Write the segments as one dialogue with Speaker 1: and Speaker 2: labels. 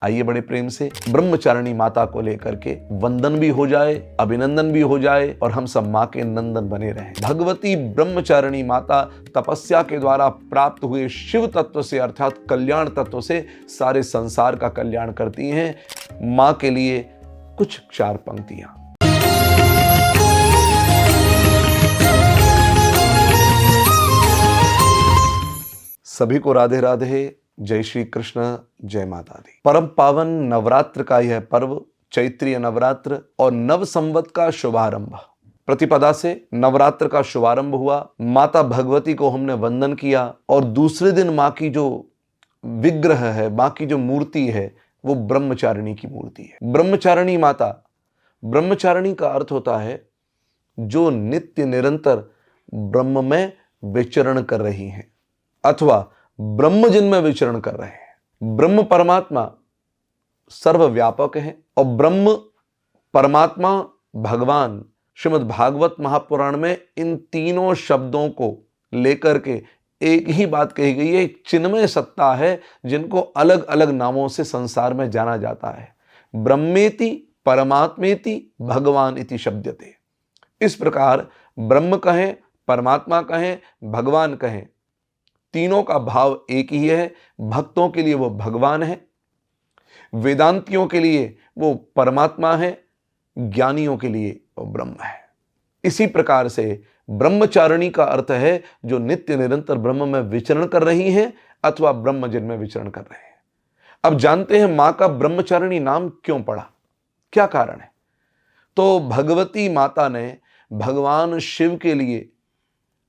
Speaker 1: आइए बड़े प्रेम से ब्रह्मचारिणी माता को लेकर के वंदन भी हो जाए, अभिनंदन भी हो जाए और हम सब माँ के नंदन बने रहें। भगवती ब्रह्मचारिणी माता तपस्या के द्वारा प्राप्त हुए शिव तत्व से अर्थात कल्याण तत्व से सारे संसार का कल्याण करती हैं। माँ के लिए कुछ 4 पंक्तियां। सभी को राधे राधे, जय श्री कृष्ण, जय माता दी। परम पावन नवरात्र का यह पर्व चैत्रीय नवरात्र और नव संवत का शुभारंभ, प्रतिपदा से नवरात्र का शुभारंभ हुआ। माता भगवती को हमने वंदन किया और दूसरे दिन माँ की जो विग्रह है, माँ की जो मूर्ति है, वो ब्रह्मचारिणी की मूर्ति है। ब्रह्मचारिणी माता, ब्रह्मचारिणी का अर्थ होता है जो नित्य निरंतर ब्रह्म में विचरण कर रही हैं अथवा ब्रह्म जिनमें विचरण कर रहे हैं। ब्रह्म परमात्मा सर्वव्यापक है और ब्रह्म परमात्मा भगवान श्रीमद् भागवत महापुराण में इन तीनों शब्दों को लेकर के एक ही बात कही गई है, एक चिन्मय सत्ता है जिनको अलग अलग नामों से संसार में जाना जाता है। ब्रह्मेति परमात्मेति भगवान इति शब्दते। इस प्रकार ब्रह्म कहें, परमात्मा कहें, भगवान कहें, तीनों का भाव एक ही है। भक्तों के लिए वो भगवान है, वेदांतियों के लिए वो परमात्मा है, ज्ञानियों के लिए वो ब्रह्म है। इसी प्रकार से ब्रह्मचारिणी का अर्थ है जो नित्य निरंतर ब्रह्म में विचरण कर रही हैं अथवा ब्रह्म जिनमें विचरण कर रहे हैं। अब जानते हैं मां का ब्रह्मचारिणी नाम क्यों पड़ा, क्या कारण है। तो भगवती माता ने भगवान शिव के लिए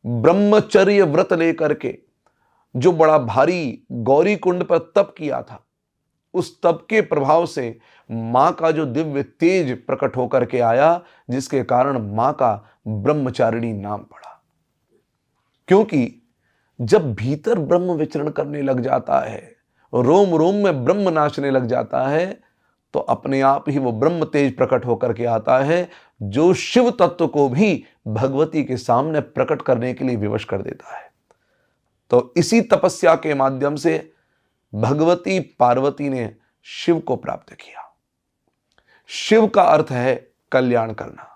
Speaker 1: ब्रह्मचर्य व्रत लेकर के जो बड़ा भारी गौरी कुंड पर तप किया था, उस तप के प्रभाव से मां का जो दिव्य तेज प्रकट होकर के आया, जिसके कारण मां का ब्रह्मचारिणी नाम पड़ा। क्योंकि जब भीतर ब्रह्म विचरण करने लग जाता है, रोम रोम में ब्रह्म नाचने लग जाता है, तो अपने आप ही वो ब्रह्म तेज प्रकट होकर के आता है जो शिव तत्व को भी भगवती के सामने प्रकट करने के लिए विवश कर देता है। तो इसी तपस्या के माध्यम से भगवती पार्वती ने शिव को प्राप्त किया। शिव का अर्थ है कल्याण करना।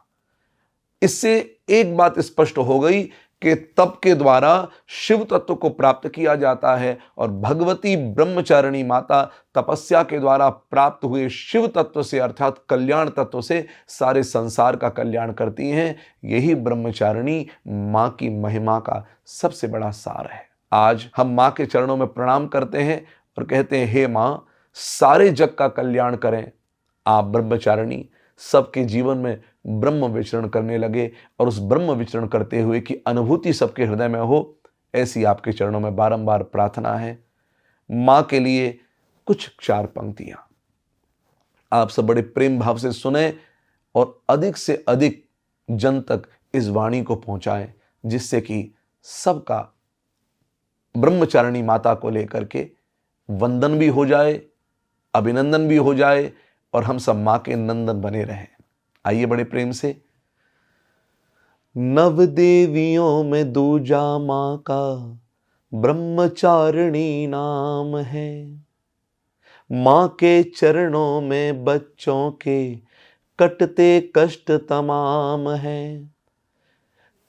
Speaker 1: इससे एक बात स्पष्ट हो गई कि तप के द्वारा शिव तत्व को प्राप्त किया जाता है और भगवती ब्रह्मचारिणी माता तपस्या के द्वारा प्राप्त हुए शिव तत्व से अर्थात कल्याण तत्व से सारे संसार का कल्याण करती हैं। यही ब्रह्मचारिणी मां की महिमा का सबसे बड़ा सार है। आज हम मां के चरणों में प्रणाम करते हैं और कहते हैं, हे मां, सारे जग का कल्याण करें। आप ब्रह्मचारिणी सबके जीवन में ब्रह्म विचरण करने लगे और उस ब्रह्म विचरण करते हुए की अनुभूति सबके हृदय में हो, ऐसी आपके चरणों में बारंबार प्रार्थना है। मां के लिए कुछ 4 पंक्तियां आप सब बड़े प्रेम भाव से सुने और अधिक से अधिक जन तक इस वाणी को पहुंचाएं, जिससे कि सबका ब्रह्मचारिणी माता को लेकर के वंदन भी हो जाए, अभिनंदन भी हो जाए और हम सब मां के नंदन बने रहें। आइए बड़े प्रेम से। नव देवियों में दूजा मां का ब्रह्मचारिणी नाम है। मां के चरणों में बच्चों के कटते कष्ट तमाम है।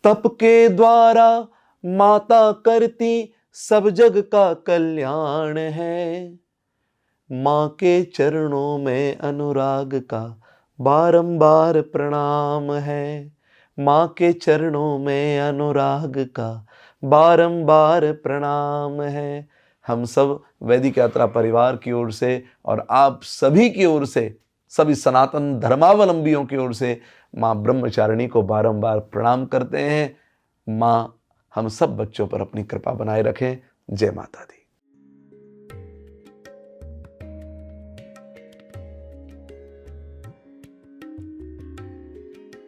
Speaker 1: तप के द्वारा माता करती सब जग का कल्याण है। मां के चरणों में अनुराग का बारंबार प्रणाम है। मां के चरणों में अनुराग का बारंबार प्रणाम है। हम सब वैदिक यात्रा परिवार की ओर से और आप सभी की ओर से, सभी सनातन धर्मावलंबियों की ओर से मां ब्रह्मचारिणी को बारंबार प्रणाम करते हैं। मां हम सब बच्चों पर अपनी कृपा बनाए रखें। जय माता दी।